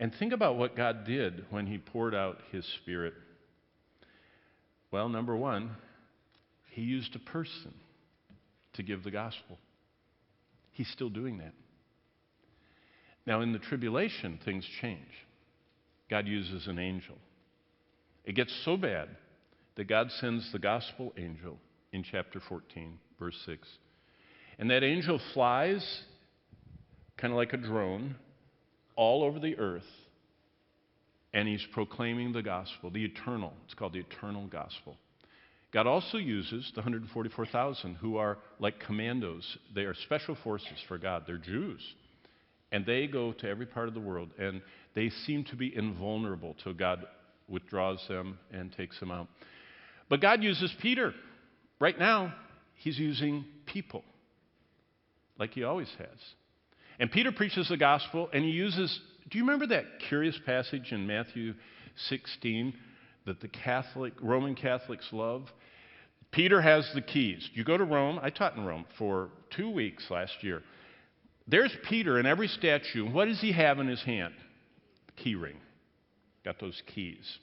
And think about what God did when he poured out his Spirit. Well, number one, he used a person to give the gospel. He's still doing that. Now, in the tribulation, things change. God uses an angel. It gets so bad that God sends the gospel angel in chapter 14, verse 6. And that angel flies, kind of like a drone, all over the earth, and he's proclaiming the gospel, the eternal. It's called the eternal gospel. God also uses the 144,000 who are like commandos. They are special forces for God. They're Jews. And they go to every part of the world, and they seem to be invulnerable till God withdraws them and takes them out. But God uses Peter. Right now, he's using people, like he always has. And Peter preaches the gospel, and he uses, do you remember that curious passage in Matthew 16 that the Roman Catholics love? Peter has the keys. You go to Rome. I taught in Rome for 2 weeks last year. There's Peter in every statue. What does he have in his hand? Key ring. Got those keys.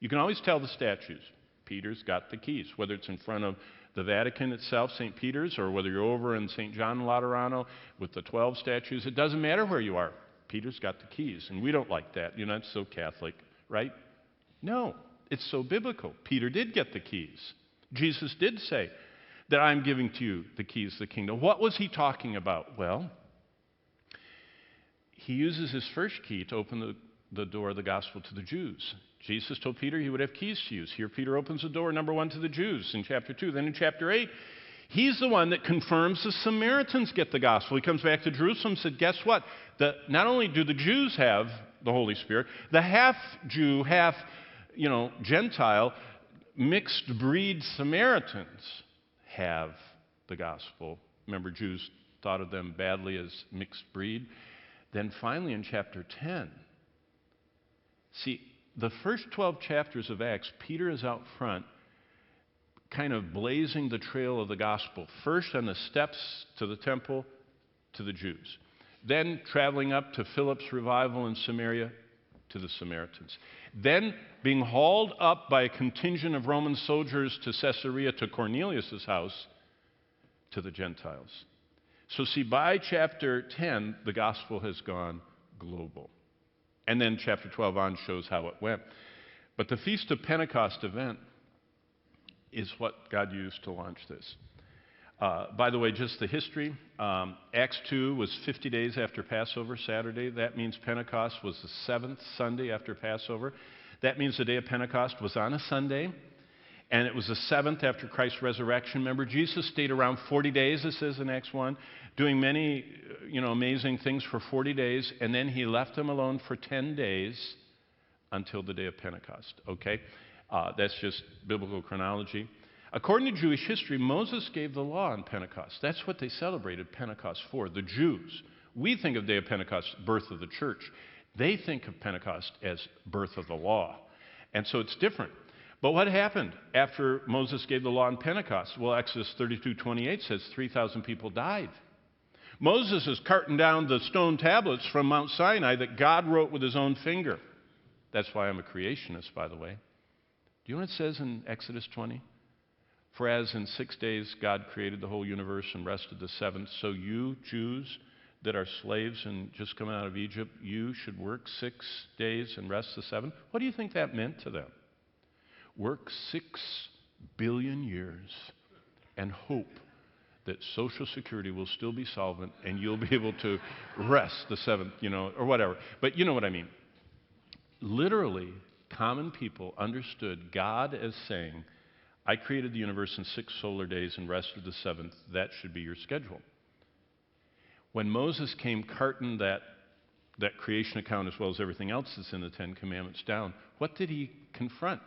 You can always tell the statues. Peter's got the keys, whether it's in front of the Vatican itself, St. Peter's, or whether you're over in St. John Laterano with the 12 statues. It doesn't matter where you are. Peter's got the keys, and we don't like that. You're not so Catholic, right? No, it's so biblical. Peter did get the keys. Jesus did say that I'm giving to you the keys of the kingdom. What was he talking about? Well, he uses his first key to open the door of the gospel to the Jews. Jesus told Peter he would have keys to use. Here Peter opens the door, number one, to the Jews in chapter 2. Then in chapter 8, he's the one that confirms the Samaritans get the gospel. He comes back to Jerusalem and said, guess what? Not only do the Jews have the Holy Spirit, the half-Jew, Gentile, mixed breed Samaritans have the gospel. Remember, Jews thought of them badly as mixed breed. Then finally in chapter 10, see, the first 12 chapters of Acts, Peter is out front kind of blazing the trail of the gospel. First on the steps to the temple to the Jews. Then traveling up to Philip's revival in Samaria to the Samaritans. Then being hauled up by a contingent of Roman soldiers to Caesarea to Cornelius' house to the Gentiles. So see, by chapter 10, the gospel has gone global. And then chapter 12 on shows how it went. But the Feast of Pentecost event is what God used to launch this. By the way, just the history. Acts 2 was 50 days after Passover, Saturday. That means Pentecost was the seventh Sunday after Passover. That means the day of Pentecost was on a Sunday. And it was the seventh after Christ's resurrection. Remember, Jesus stayed around 40 days, it says in Acts 1, doing many amazing things for 40 days. And then he left them alone for 10 days until the day of Pentecost. Okay? That's just biblical chronology. According to Jewish history, Moses gave the law on Pentecost. That's what they celebrated Pentecost for, the Jews. We think of the day of Pentecost, birth of the church. They think of Pentecost as birth of the law. And so it's different. But what happened after Moses gave the law on Pentecost? Well, Exodus 32:28 says 3,000 people died. Moses is carting down the stone tablets from Mount Sinai that God wrote with his own finger. That's why I'm a creationist, by the way. Do you know what it says in Exodus 20? For as in 6 days God created the whole universe and rested the seventh, so you, Jews that are slaves and just coming out of Egypt, you should work 6 days and rest the seventh. What do you think that meant to them? Work 6 billion years and hope that Social Security will still be solvent and you'll be able to rest the seventh, or whatever. But you know what I mean. Literally, common people understood God as saying, I created the universe in 6 solar days and rested the seventh. That should be your schedule. When Moses came carting that creation account as well as everything else that's in the Ten Commandments down, what did he confront?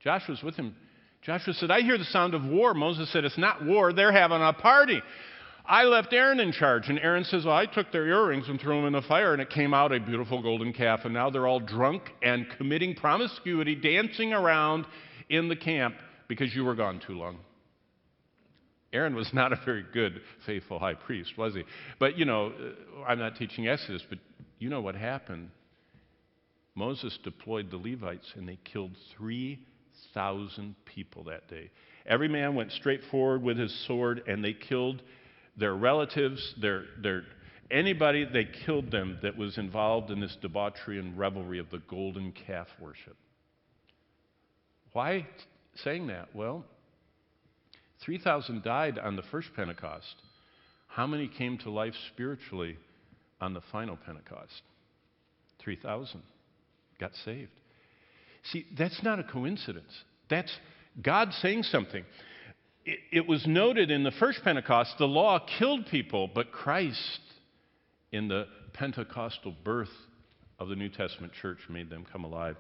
Joshua's with him. Joshua said, I hear the sound of war. Moses said, it's not war. They're having a party. I left Aaron in charge. And Aaron says, well, I took their earrings and threw them in the fire, and it came out a beautiful golden calf. And now they're all drunk and committing promiscuity, dancing around in the camp because you were gone too long. Aaron was not a very good, faithful high priest, was he? But, I'm not teaching Exodus, but you know what happened. Moses deployed the Levites, and they killed 3,000 people that day. Every man went straight forward with his sword, and they killed their relatives, anybody, they killed them that was involved in this debauchery and revelry of the golden calf worship. Why saying that? Well, 3,000 died on the first Pentecost. How many came to life spiritually on the final Pentecost? 3,000 got saved. See, that's not a coincidence. That's God saying something. It was noted in the first Pentecost, the law killed people, but Christ, in the Pentecostal birth of the New Testament church, made them come alive.